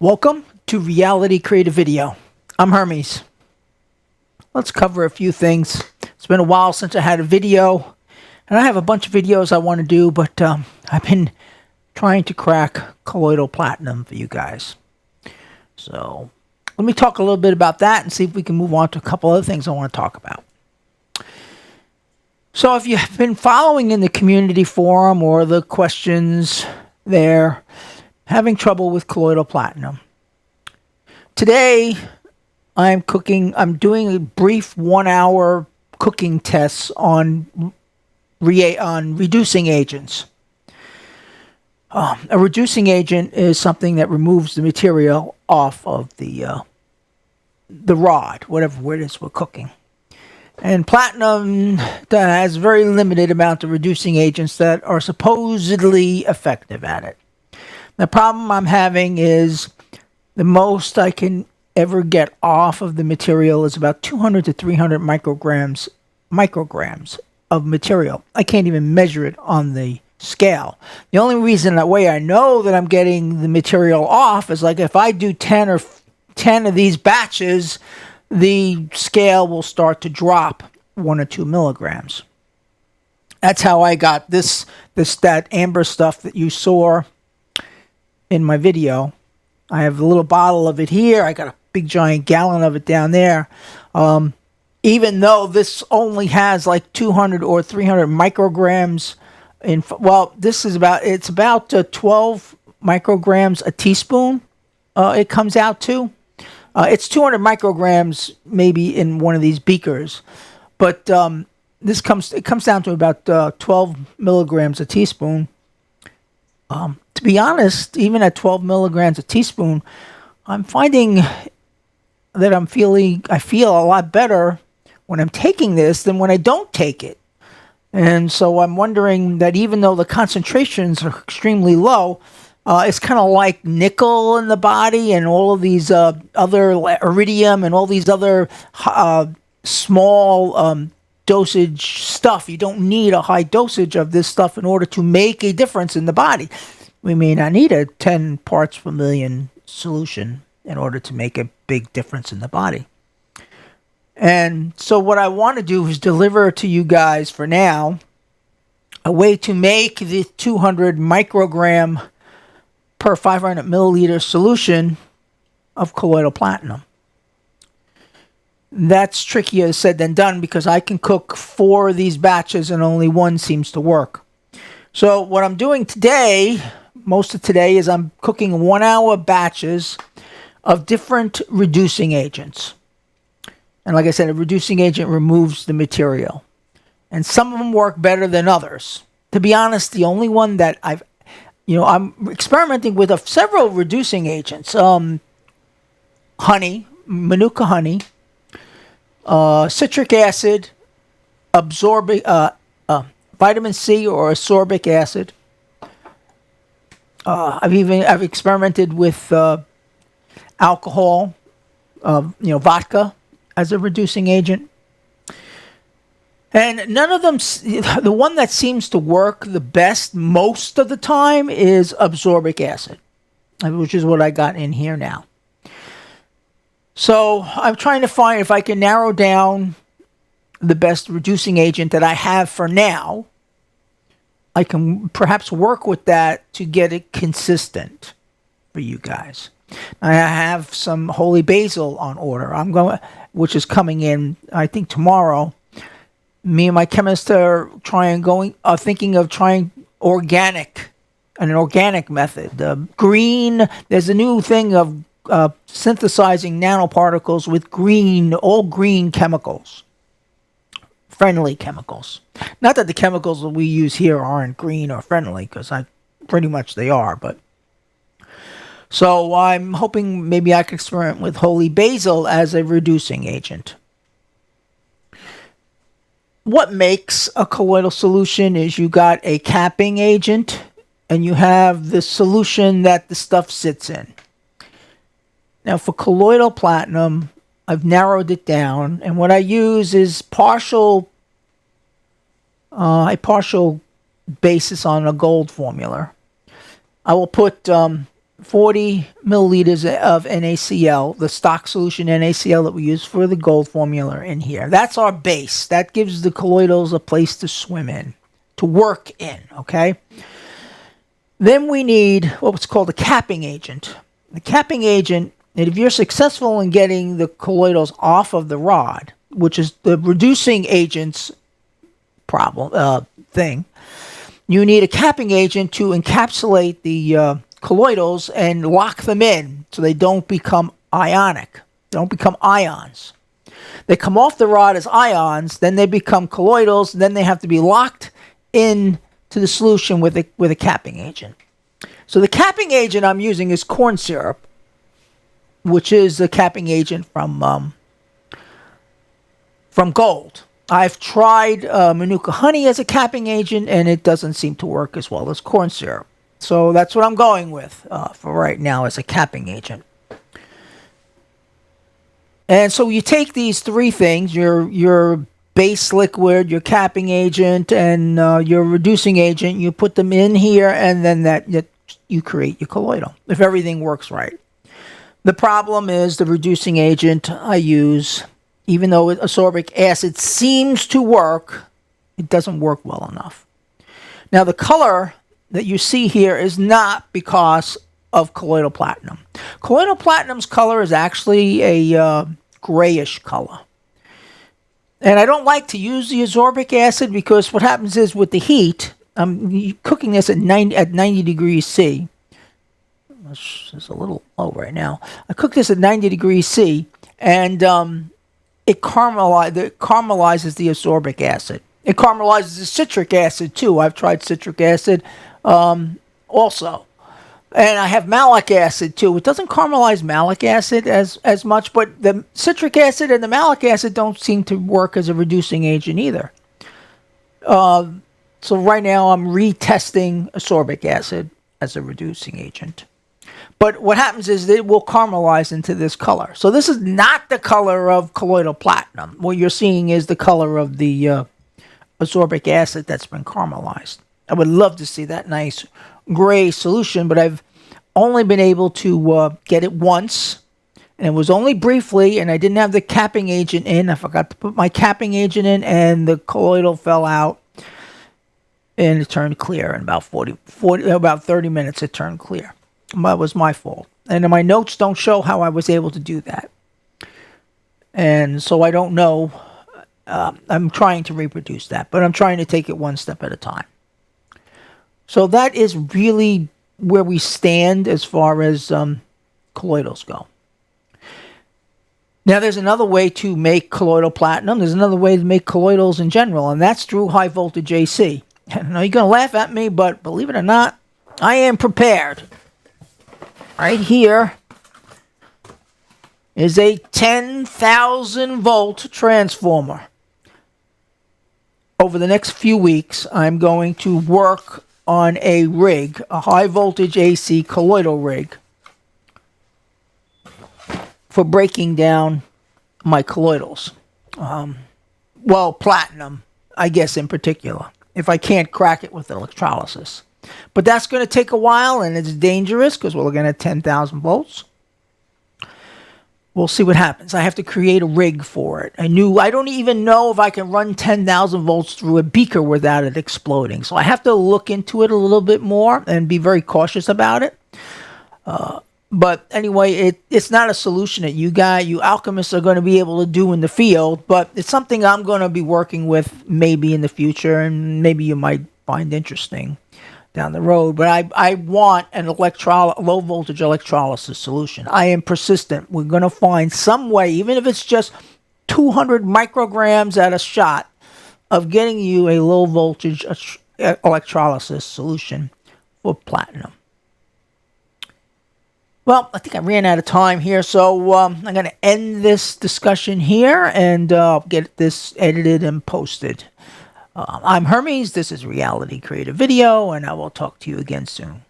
Welcome to Reality Creative Video. I'm Hermes. Let's cover a few things. It's been a while since I had a video, and I have a bunch of videos I want to do, but I've been trying to crack colloidal platinum for you guys. So let me talk a little bit about that and see if we can move on to a couple other things I want to talk about. So if you've been following in the community forum or the questions there, having trouble with colloidal platinum. Today, I'm doing a brief 1-hour cooking tests on reducing agents. A reducing agent is something that removes the material off of the rod, whatever it is we're cooking. And platinum has a very limited amount of reducing agents that are supposedly effective at it. The problem I'm having is the most I can ever get off of the material is about 200 to 300 micrograms of material. I can't even measure it on the scale. The only reason that way I know that I'm getting the material off is like if I do 10 of these batches, the scale will start to drop 1 or 2 milligrams. That's how I got that amber stuff that you saw in my video. I have a little bottle of it here. I got a big giant gallon of it down there. Even though this only has like 200 or 300 micrograms it's about 12 micrograms a teaspoon. It comes out to. It's 200 micrograms maybe in one of these beakers, but it comes down to about 12 milligrams a teaspoon. To be honest, even at 12 milligrams a teaspoon, I'm finding that I feel a lot better when I'm taking this than when I don't take it. And so I'm wondering that even though the concentrations are extremely low, it's kind of like nickel in the body and all of these other iridium and all these other small dosage stuff. You don't need a high dosage of this stuff in order to make a difference in the body. We may not need a 10 parts per million solution in order to make a big difference in the body. And so what I want to do is deliver to you guys for now a way to make the 200 microgram per 500 milliliter solution of colloidal platinum. That's trickier said than done because I can cook 4 of these batches and only one seems to work. So what I'm doing today, most of today, is I'm cooking 1-hour batches of different reducing agents. And like I said, a reducing agent removes the material. And some of them work better than others. To be honest, the only one that I'm experimenting with several reducing agents. Honey, Manuka honey, citric acid, vitamin C or ascorbic acid. I've experimented with alcohol, vodka as a reducing agent. And none of them, the one that seems to work the best most of the time is ascorbic acid, which is what I got in here now. So I'm trying to find if I can narrow down the best reducing agent that I have for now. I can perhaps work with that to get it consistent for you guys. I have some holy basil on order. Which is coming in, I think, tomorrow. Me and my chemist are thinking of trying an organic method. There's a new thing of synthesizing nanoparticles with all green chemicals. Friendly chemicals. Not that the chemicals that we use here aren't green or friendly, because pretty much they are, but so I'm hoping maybe I can experiment with holy basil as a reducing agent. What makes a colloidal solution is you got a capping agent and you have the solution that the stuff sits in. Now for colloidal platinum, I've narrowed it down, and what I use is a partial basis on a gold formula. I will put 40 milliliters of NaCl, the stock solution NaCl that we use for the gold formula in here. That's our base. That gives the colloidals a place to swim in, to work in, okay? Then we need what's called a capping agent. The capping agent, and if you're successful in getting the colloidals off of the rod, which is the reducing agent's problem thing, you need a capping agent to encapsulate the colloidals and lock them in so they don't become ionic. They don't become ions. They come off the rod as ions, then they become colloidals, then they have to be locked in to the solution with a capping agent. So the capping agent I'm using is corn syrup, which is a capping agent from gold. I've tried Manuka honey as a capping agent, and it doesn't seem to work as well as corn syrup. So that's what I'm going with for right now as a capping agent. And so you take these three things, your base liquid, your capping agent, and your reducing agent, you put them in here, and then you create your colloidal, if everything works right. The problem is the reducing agent I use, even though ascorbic acid seems to work, it doesn't work well enough. Now the color that you see here is not because of colloidal platinum. Colloidal platinum's color is actually a grayish color. And I don't like to use the ascorbic acid because what happens is with the heat, I'm cooking this at 90 degrees C. It's a little low right now. I cook this at 90 degrees C, and it caramelizes the ascorbic acid. It caramelizes the citric acid too. I've tried citric acid also. And I have malic acid too. It doesn't caramelize malic acid as much, but the citric acid and the malic acid don't seem to work as a reducing agent either. So right now I'm retesting ascorbic acid as a reducing agent. But what happens is it will caramelize into this color. So this is not the color of colloidal platinum. What you're seeing is the color of the ascorbic acid that's been caramelized. I would love to see that nice gray solution, but I've only been able to get it once, and it was only briefly, and I didn't have the capping agent in. I forgot to put my capping agent in, and the colloidal fell out, and it turned clear in about 30 minutes. It turned clear. That was my fault, and my notes don't show how I was able to do that, and so I don't know. I'm trying to reproduce that, but I'm trying to take it one step at a time. So that is really where we stand as far as colloidals go. Now, there's another way to make colloidal platinum. There's another way to make colloidals in general, and that's through high voltage AC. I know you're going to laugh at me, but believe it or not, I am prepared. Right here is a 10,000 volt transformer. Over the next few weeks, I'm going to work on a rig, a high voltage AC colloidal rig, for breaking down my colloidals. Well, platinum, I guess in particular, if I can't crack it with electrolysis. But that's going to take a while, and it's dangerous because we're looking at 10,000 volts. We'll see what happens. I have to create a rig for it. I don't even know if I can run 10,000 volts through a beaker without it exploding. So I have to look into it a little bit more and be very cautious about it. But anyway, it's not a solution that you alchemists are going to be able to do in the field, but it's something I'm going to be working with maybe in the future, and maybe you might find interesting down the road. But I want an low voltage electrolysis solution. I am persistent. We're going to find some way, even if it's just 200 micrograms at a shot, of getting you a low voltage electrolysis solution for platinum. Well, I think I ran out of time here, so I'm going to end this discussion here and get this edited and posted. I'm Hermes. This is Reality Creative Video, and I will talk to you again soon.